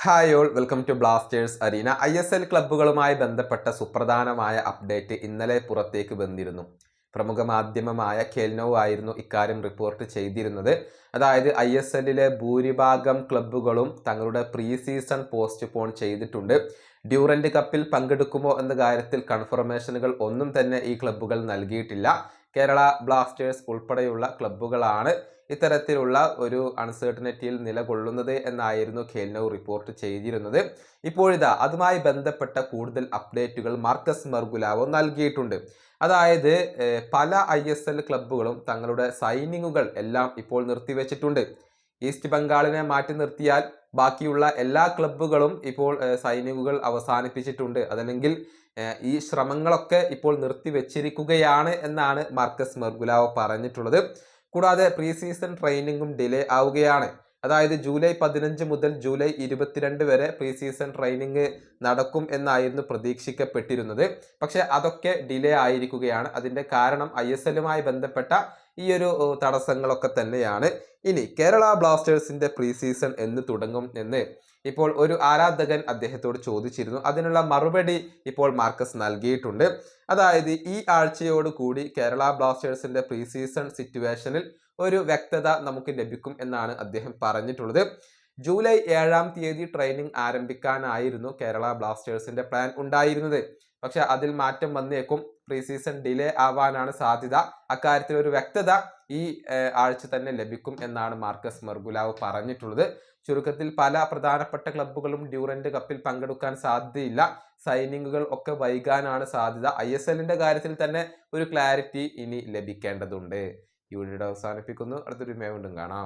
Hi all, welcome to Blasters Arena. ISL ക്ലബ്ബുകളുമായി ബന്ധപ്പെട്ട സുപ്രധാനമായ അപ്ഡേറ്റ് ഇന്നലെ പുറത്തേക്ക് വന്നിരുന്നു. പ്രമുഖ മാധ്യമമായ ഖേൽനോ ആയിരുന്നു ഇക്കാര്യം റിപ്പോർട്ട് ചെയ്തിരുന്നത്. അതായത് ISLലെ ഭൂരിഭാഗം ക്ലബ്ബുകളും തങ്ങളുടെ പ്രീ സീസൺ പോസ്റ്റ്പോൺ ചെയ്തിട്ടുണ്ട്. ഡ്യൂറന്റ് കപ്പിൽ പങ്കെടുക്കുമോ എന്ന കാര്യത്തിൽ കൺഫർമേഷനുകൾ ഒന്നും തന്നെ ഈ ക്ലബ്ബുകൾ നൽകിയിട്ടില്ല. കേരള ബ്ലാസ്റ്റേഴ്സ് ഉൾപ്പെടെയുള്ള ക്ലബ്ബുകളാണ് ഇത്തരത്തിലുള്ള ഒരു അൺസർട്ടനിറ്റിയിൽ നിലകൊള്ളുന്നത് എന്നായിരുന്നു ഖേൽനോ റിപ്പോർട്ട് ചെയ്തിരുന്നത്. ഇപ്പോഴിതാ അതുമായി ബന്ധപ്പെട്ട കൂടുതൽ അപ്ഡേറ്റുകൾ മാർക്കസ് മെർഗുലാവോ നൽകിയിട്ടുണ്ട്. അതായത് പല ISL ക്ലബ്ബുകളും തങ്ങളുടെ സൈനിങ്ങുകൾ എല്ലാം ഇപ്പോൾ നിർത്തിവെച്ചിട്ടുണ്ട്. ഈസ്റ്റ് ബംഗാളിനെ മാറ്റി നിർത്തിയാൽ ബാക്കിയുള്ള എല്ലാ ക്ലബ്ബുകളും ഇപ്പോൾ സൈനിങ്ങുകൾ അവസാനിപ്പിച്ചിട്ടുണ്ട്. അതല്ലെങ്കിൽ ഈ ശ്രമങ്ങളൊക്കെ ഇപ്പോൾ നിർത്തിവെച്ചിരിക്കുകയാണ് എന്നാണ് മാർക്കസ് മെർഗുലാവോ പറഞ്ഞിട്ടുള്ളത്. കൂടാതെ പ്രീ സീസൺ ട്രെയിനിങ്ങും ഡിലേ ആവുകയാണ്. അതായത് ജൂലൈ 15 മുതൽ ജൂലൈ 22 വരെ പ്രീ സീസൺ ട്രെയിനിങ് നടക്കും എന്നായിരുന്നു പ്രതീക്ഷിക്കപ്പെട്ടിരുന്നത്. പക്ഷെ അതൊക്കെ ഡിലേ ആയിരിക്കുകയാണ്. അതിൻ്റെ കാരണം ISLുമായി ബന്ധപ്പെട്ട ഈ ഒരു തടസ്സങ്ങളൊക്കെ തന്നെയാണ്. ഇനി കേരള ബ്ലാസ്റ്റേഴ്സിന്റെ പ്രീ സീസൺ എന്ന് തുടങ്ങും എന്ന് ഇപ്പോൾ ഒരു ആരാധകൻ അദ്ദേഹത്തോട് ചോദിച്ചിരുന്നു. അതിനുള്ള മറുപടി ഇപ്പോൾ മാർക്കസ് നൽകിയിട്ടുണ്ട്. അതായത് ഈ ആഴ്ചയോട് കൂടി കേരള ബ്ലാസ്റ്റേഴ്സിന്റെ പ്രീ സീസൺ സിറ്റുവേഷനിൽ ഒരു വ്യക്തത നമുക്ക് ലഭിക്കും എന്നാണ് അദ്ദേഹം പറഞ്ഞിട്ടുള്ളത്. ജൂലൈ 7-ാം തീയതി ട്രെയിനിങ് ആരംഭിക്കാനായിരുന്നു കേരള ബ്ലാസ്റ്റേഴ്സിന്റെ പ്ലാൻ ഉണ്ടായിരുന്നത്. പക്ഷെ അതിൽ മാറ്റം വന്നേക്കും. പ്രീ സീസൺ ഡിലേ ആവാനാണ് സാധ്യത. അക്കാര്യത്തിൽ ഒരു വ്യക്തത ഈ ആഴ്ച തന്നെ ലഭിക്കും എന്നാണ് മാർക്കസ് മെർഗുലാവോ പറഞ്ഞിട്ടുള്ളത്. ചുരുക്കത്തിൽ പല പ്രധാനപ്പെട്ട ക്ലബ്ബുകളും ഡ്യൂറന്റ് കപ്പിൽ പങ്കെടുക്കാൻ സാധ്യതയില്ല. സൈനിങ്ങുകൾ ഒക്കെ വൈകാനാണ് സാധ്യത. ISLന്റെ കാര്യത്തിൽ തന്നെ ഒരു ക്ലാരിറ്റി ഇനി ലഭിക്കേണ്ടതുണ്ട്. ഈ വീഡിയോ അവസാനിപ്പിക്കുന്നു. അടുത്തൊരു വീണ്ടും കാണാം.